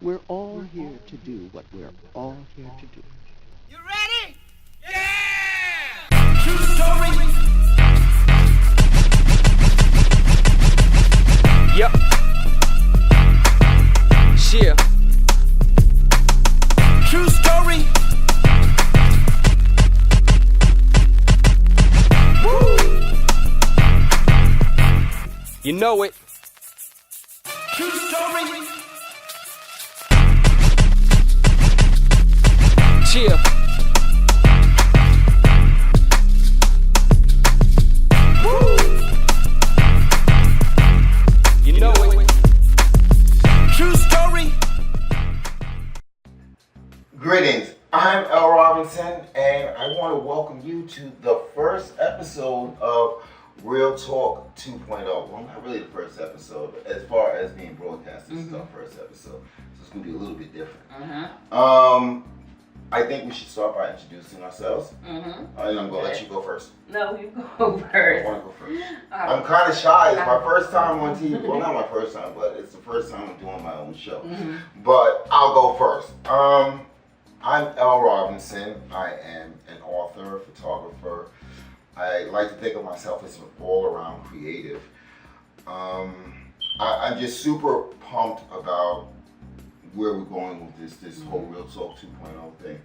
We're all here to do what we're all here to do. You ready? Yeah! True story. Yep. Yeah. True story. Woo! You know it. True story. Cheer. Woo! You know it. True story. Greetings, I'm L. Robinson, and I want to welcome you to the first episode of Real Talk 2.0. Well, not really the first episode, as far as being broadcast, this is our first episode, so it's going to be a little bit different. I think we should start by introducing ourselves, and I'm going to let you go first. No, you go first. I want to go first. I'm kind of shy. It's my first time on TV. Well, not my first time, but it's the first time I'm doing my own show. But I'll go first. I'm L. Robinson. I am an author, photographer. I like to think of myself as an all-around creative. I'm just super pumped about where we're going with this whole Real Talk 2.0 thing.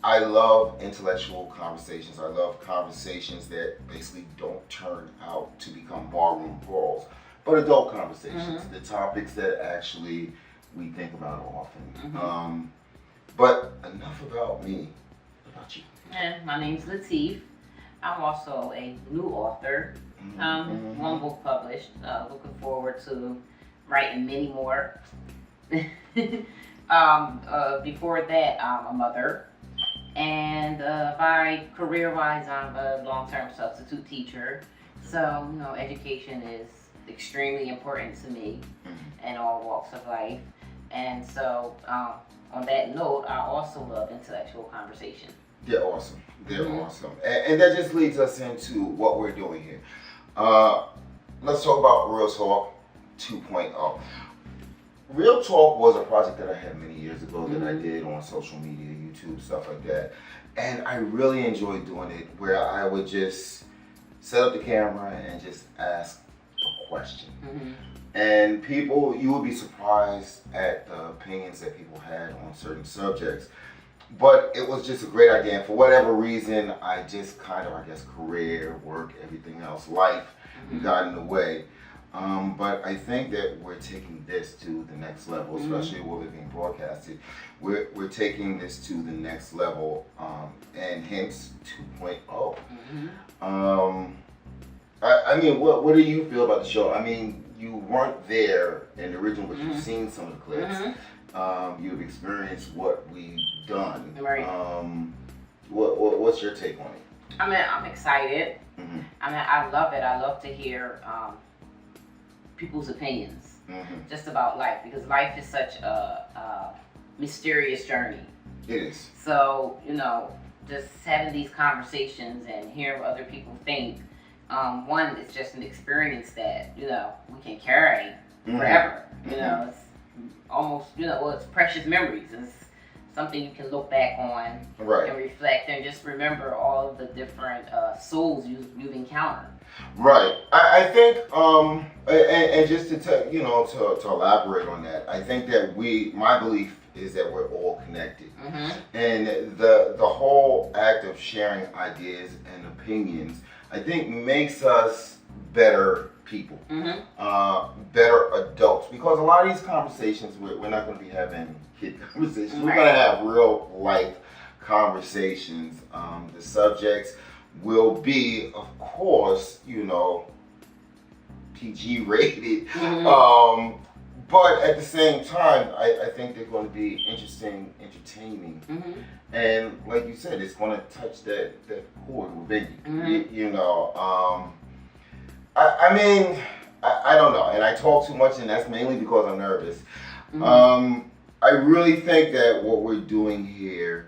I love intellectual conversations. I love conversations that basically don't turn out to become barroom brawls, but adult conversations, the topics that actually we think about often. But enough about me. What about you? And my name's Lizzie. I'm also a new author. One book published. Looking forward to writing many more. Before that, I'm a mother. And by career-wise, I'm a long-term substitute teacher. So, education is extremely important to me in all walks of life. And so, on that note, I also love intellectual conversation. They're awesome. They're awesome. And that just leads us into what we're doing here. Let's talk about Real Talk 2.0. Real Talk was a project that I had many years ago that I did on social media, YouTube, stuff like that. And I really enjoyed doing it, where I would just set up the camera and just ask a question. And people, you would be surprised at the opinions that people had on certain subjects. But it was just a great idea. And for whatever reason, I just kind of, career, work, everything else, life got in the way. But I think that we're taking this to the next level, especially with it being broadcasted. We're taking this to the next level, and hence 2.0. I mean, what do you feel about the show? I mean, you weren't there in the original, but you've seen some of the clips. You've experienced what we've done. Right. What's your take on it? I mean, I'm excited. I love it. I love to hear people's opinions just about life, because life is such a mysterious journey. It is. So, just having these conversations and hearing what other people think, one, it's just an experience that, we can carry forever. It's almost, it's precious memories. It's something you can look back on and reflect and just remember all of the different souls you've encountered. Right. I think, and just to elaborate on that, I think that my belief is that we're all connected. And the whole act of sharing ideas and opinions, I think, makes us better people, better adults. Because a lot of these conversations, we're not going to be having kid conversations. We're going to have real life conversations. The subjects will be, of course, PG rated. But at the same time, I think they're going to be interesting, entertaining. And like you said, it's going to touch that chord within you. I mean, I don't know. And I talk too much, and that's mainly because I'm nervous. I really think that what we're doing here,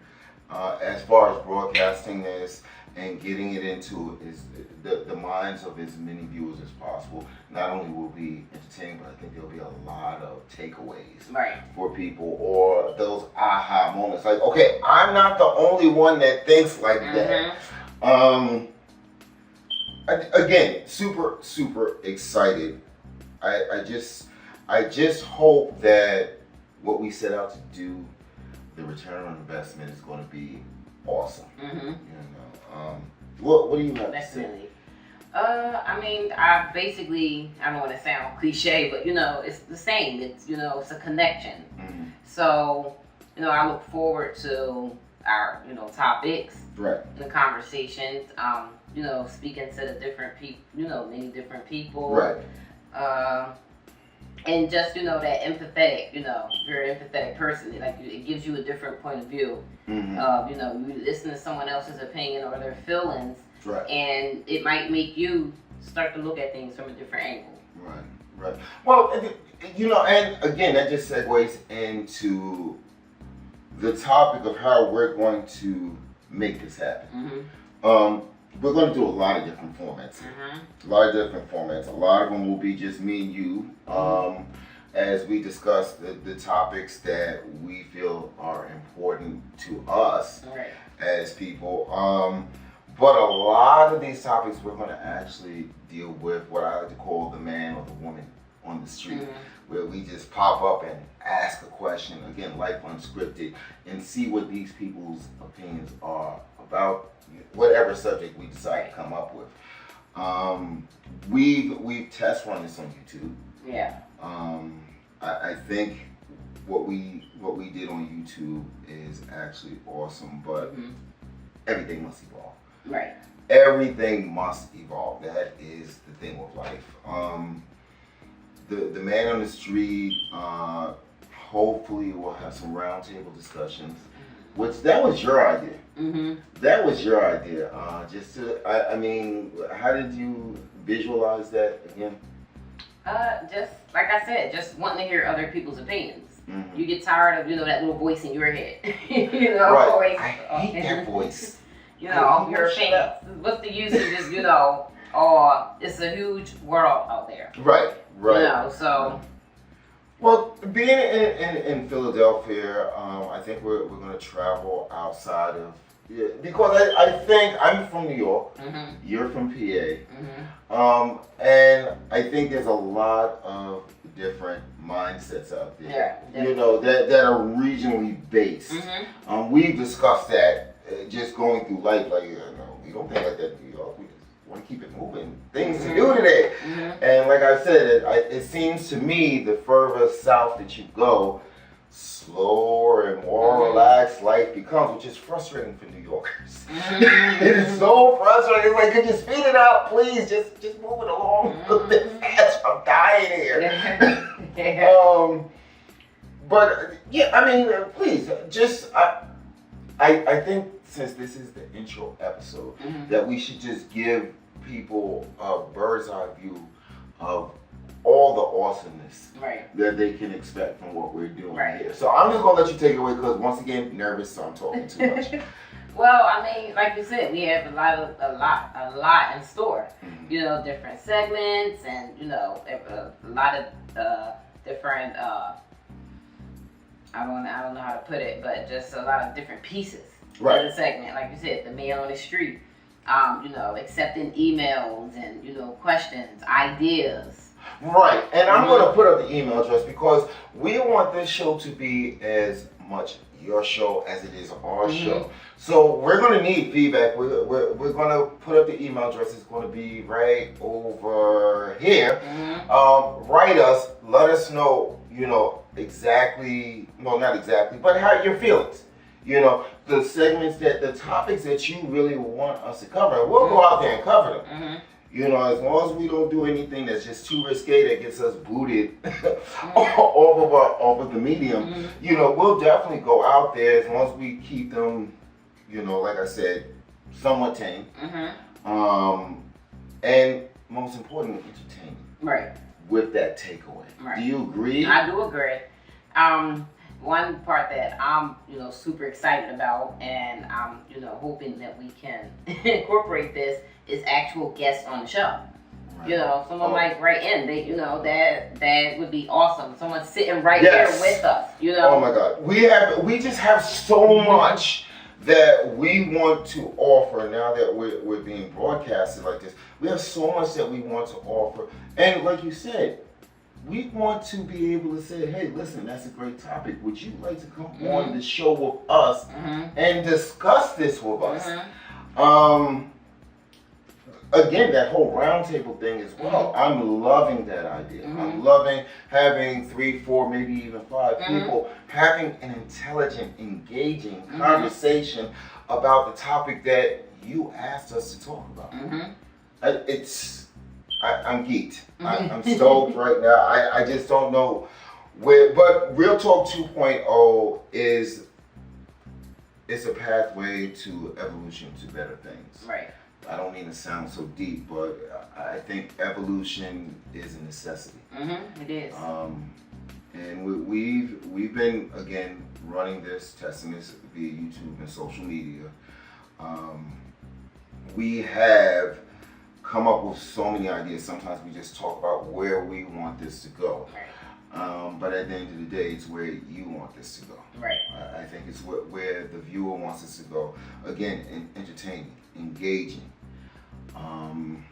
as far as broadcasting this, and getting it into the minds of as many viewers as possible. Not only will be entertaining, but I think there'll be a lot of takeaways for people, or those aha moments. Like, okay, I'm not the only one that thinks like that. Again, super excited. I just hope that what we set out to do, the return on investment is going to be awesome. What do you want to say? I mean, I don't want to sound cliche, but it's the same. It's it's a connection. So I look forward to our topics, the conversations. Speaking to the different people, many different people. And just that empathetic, very empathetic person. Like it gives you a different point of view. You listen to someone else's opinion or their feelings, and it might make you start to look at things from a different angle. Right. Well, and again, that just segues into the topic of how we're going to make this happen. We're going to do a lot of different formats. A lot of them will be just me and you, as we discuss the topics that we feel are important to us as people. But a lot of these topics we're going to actually deal with what I like to call the man or the woman on the street, where we just pop up and ask a question, again, like unscripted, and see what these people's opinions are about whatever subject we decide to come up with. We've test run this on YouTube. I think what we did on YouTube is actually awesome, but everything must evolve. Everything must evolve. That is the thing with life. The man on the street, hopefully we'll have some roundtable discussions. That was your idea. That was your idea. I mean, how did you visualize that again? Just like I said, just wanting to hear other people's opinions. You get tired of that little voice in your head. Voice. I hate that voice. Your opinions. What's the use of just it's a huge world out there. Right. So. Well, being in Philadelphia, I think we're going to travel outside of, because I think I'm from New York, you're from PA, and I think there's a lot of different mindsets out there, that are regionally based. We've discussed that just going through life, we don't think like that in New York. We just want to keep it moving, things to do today. And like I said, it seems to me the further south that you go, slower and more relaxed life becomes, which is frustrating for New Yorkers. It is so frustrating. It's like, could you speed it up, please? Just move it along a little bit fast. I'm dying here. But yeah, I mean, please, I think since this is the intro episode, that we should just give people a bird's eye view of all the awesomeness that they can expect from what we're doing here. So I'm just going to let you take it away because, once again, nervous, so I'm talking too much. Well, I mean, like you said, we have a lot in store. Different segments and, a lot of different, I don't know how to put it, but just a lot of different pieces of the segment. Like you said, the man on the street, accepting emails and, questions, ideas. Right, and I'm going to put up the email address because we want this show to be as much your show as it is our show. So we're going to need feedback. We're going to put up the email address. It's going to be right over here. Write us. Let us know, exactly, well, not exactly, but how your feelings. The segments the topics that you really want us to cover. And we'll go out there and cover them. As long as we don't do anything that's just too risque that gets us booted off of the medium, we'll definitely go out there as long as we keep them, like I said, somewhat tame. And most importantly, entertaining. With that takeaway. Do you agree? I do agree. one part that I'm, super excited about, and I'm, hoping that we can incorporate this is actual guests on the show. Right. Someone might write in. They, that would be awesome. Someone sitting right here with us. Oh my God, we just have so much that we want to offer now that we're being broadcasted like this. We have so much that we want to offer, and like you said, we want to be able to say, hey, listen, that's a great topic. Would you like to come on the show with us and discuss this with us? Again, that whole roundtable thing as well. I'm loving that idea. I'm loving having 3, 4, maybe even 5 people having an intelligent, engaging conversation about the topic that you asked us to talk about. I'm geeked. I'm stoked right now. I just don't know where, but Real Talk 2.0 is a pathway to evolution, to better things. Right. I don't mean to sound so deep, but I think evolution is a necessity. It is. And we've been, again, running this, testing this via YouTube and social media. We have come up with so many ideas. Sometimes we just talk about where we want this to go. Right. But at the end of the day, it's where you want this to go. Right. I think it's where the viewer wants us to go. Again, entertaining, engaging. I'm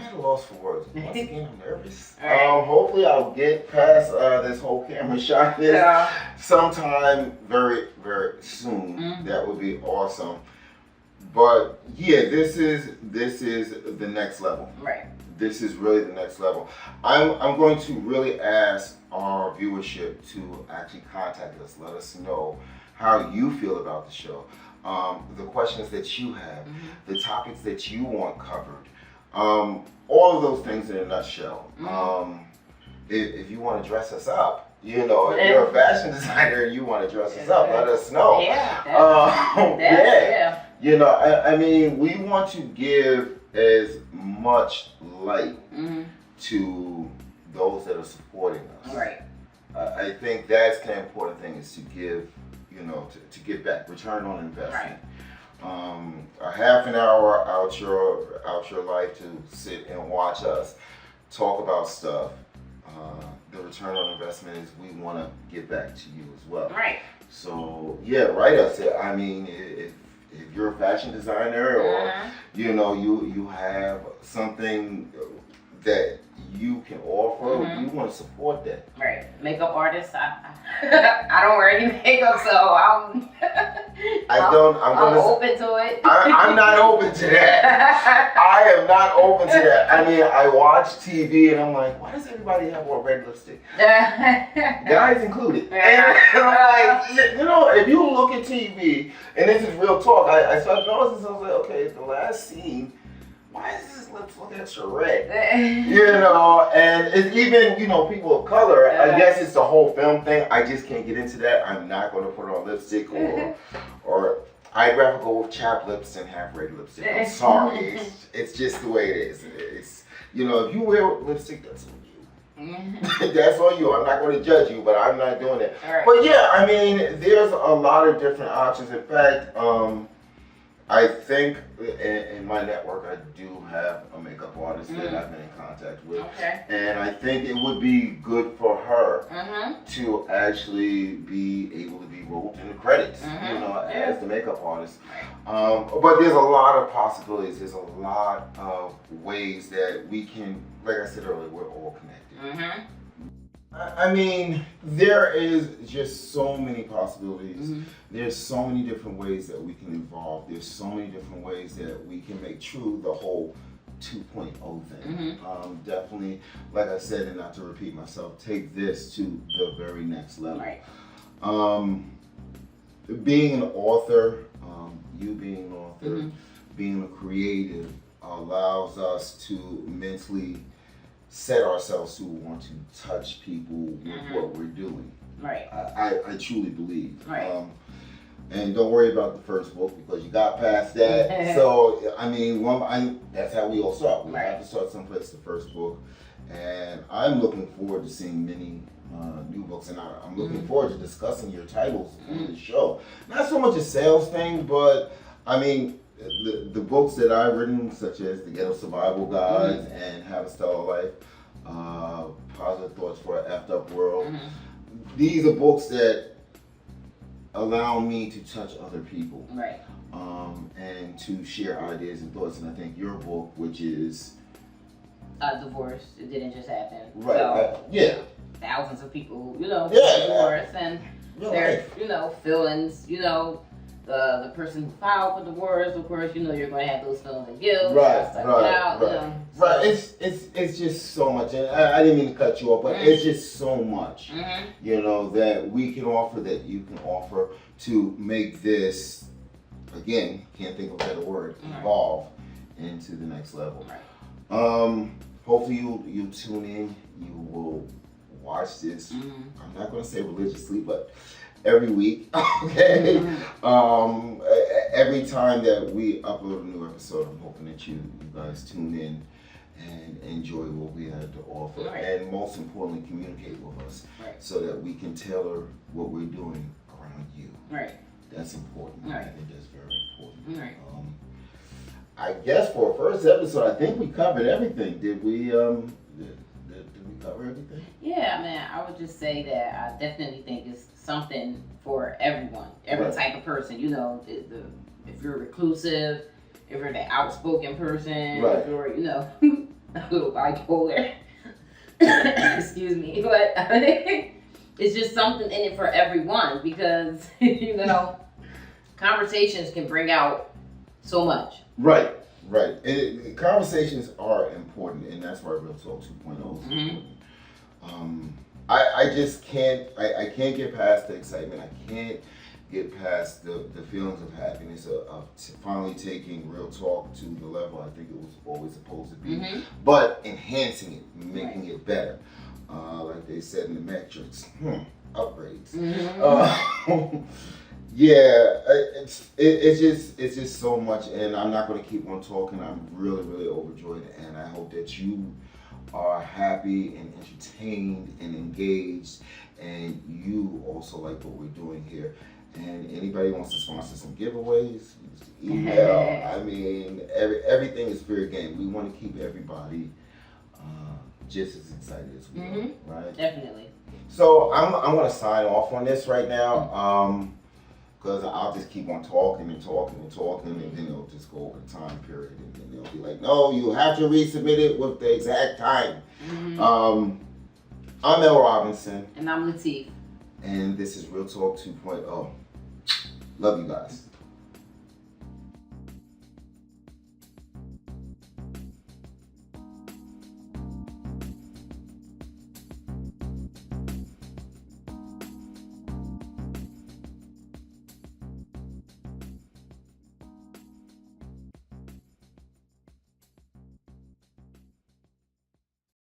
at a loss for words. Once again, I'm nervous. Hopefully I'll get past this whole camera shot sometime very, very soon. That would be awesome. But yeah, this is the next level. Right. This is really the next level. I'm going to really ask our viewership to actually contact us. Let us know how you feel about the show. The questions that you have, the topics that you want covered, all of those things in a nutshell. If you want to dress us up, if you're a fashion designer and you want to dress us up, let us know. Yeah. I mean, we want to give as much light to those that are supporting us. Right. I think that's the important thing, is to give, to give back, return on investment. Right. A half an hour out your life to sit and watch us talk about stuff. The return on investment is we want to give back to you as well. Right. So yeah, write us. I mean, if you're a fashion designer or you have something that you can offer, you want to support that. Right. Makeup artist. I don't wear any makeup, so I'm open to it. I'm not open to that. I am not open to that. I mean, I watch TV and I'm like, why does everybody have on red lipstick? Guys included. And I'm like, if you look at TV, and this is real talk, I started noticing, I was like, okay, the last scene, why is this lips look extra red? And it's even, people of color. I guess it's the whole film thing. I just can't get into that. I'm not going to put on lipstick or I'd rather go with chapped lips than have red lipstick. I'm sorry. It's just the way it is. It's, if you wear lipstick, that's on you. That's on you. I'm not going to judge you, but I'm not doing it. Right. But yeah, I mean, there's a lot of different options. In fact, I think in my network, I do have a makeup artist that I've been in contact with. Okay. And I think it would be good for her to actually be able to be roped in the credits, as the makeup artist. But there's a lot of possibilities. There's a lot of ways that we can, like I said earlier, we're all connected. I mean, there is just so many possibilities. There's so many different ways that we can evolve. There's so many different ways that we can make true the whole 2.0 thing. Definitely, like I said, and not to repeat myself, take this to the very next level. Right. Being an author, you being an author, being a creative allows us to mentally set ourselves to want to touch people with what we're doing. Right. I truly believe. Right. And don't worry about the first book because you got past that. So, I mean, that's how we all start. We have to start someplace, the first book. And I'm looking forward to seeing many new books, and I'm looking forward to discussing your titles on the show. Not so much a sales thing, but I mean, the books that I've written, such as The Ghetto Survival Guides and Have a Stellar Life, Positive Thoughts for an Effed Up World. These are books that allow me to touch other people. Right. And to share ideas and thoughts. And I think your book, which is Divorce, it didn't just happen. right, So, yeah, thousands of people, Yeah. divorce and real their, life. feelings, the person who filed for divorce, of course, you're going to have those feelings of guilt. Right, stuff right, out, right. so. Right, it's just so much, and I didn't mean to cut you off, but it's just so much, that we can offer, that you can offer, to make this, again, can't think of a better word, evolve into the next level. Right. Hopefully you'll tune in, you will watch this, I'm not going to say religiously, but every week, okay? Every time that we upload a new episode, I'm hoping that you guys tune in and enjoy what we have to offer, Right. and most importantly, communicate with us, so that we can tailor what we're doing around you. Right. That's important. Right. I think that's very important. Right. I guess for a first episode, I think we covered everything. Did we? Did we cover everything? Yeah, man. I would just say that I definitely think it's something for everyone, every type of person. If you're reclusive, if you're the outspoken person, Right. if you're, a little bipolar. Excuse me, but it's just something in it for everyone, because conversations can bring out so much. Right. Conversations are important, and that's why Real Talk 2.0 is important. I just can't. I can't get past the excitement. I can't get past the feelings of happiness of finally taking Real Talk to the level I think it was always supposed to be, but enhancing it, making it better. Like they said in the Matrix, upgrades. Yeah, it's just so much, and I'm not going to keep on talking. I'm really, really overjoyed, and I hope that you are happy and entertained and engaged, and you also like what we're doing here. And anybody wants to sponsor some giveaways, use the email. I mean, everything is fair game. We want to keep everybody just as excited as we are, right? Definitely. So I'm going to sign off on this right now. Because I'll just keep on talking, and then it'll just go over the time period, and then they'll be like, no, you have to resubmit it with the exact time. I'm El Robinson. And I'm Latif. And this is Real Talk 2.0. Love you guys.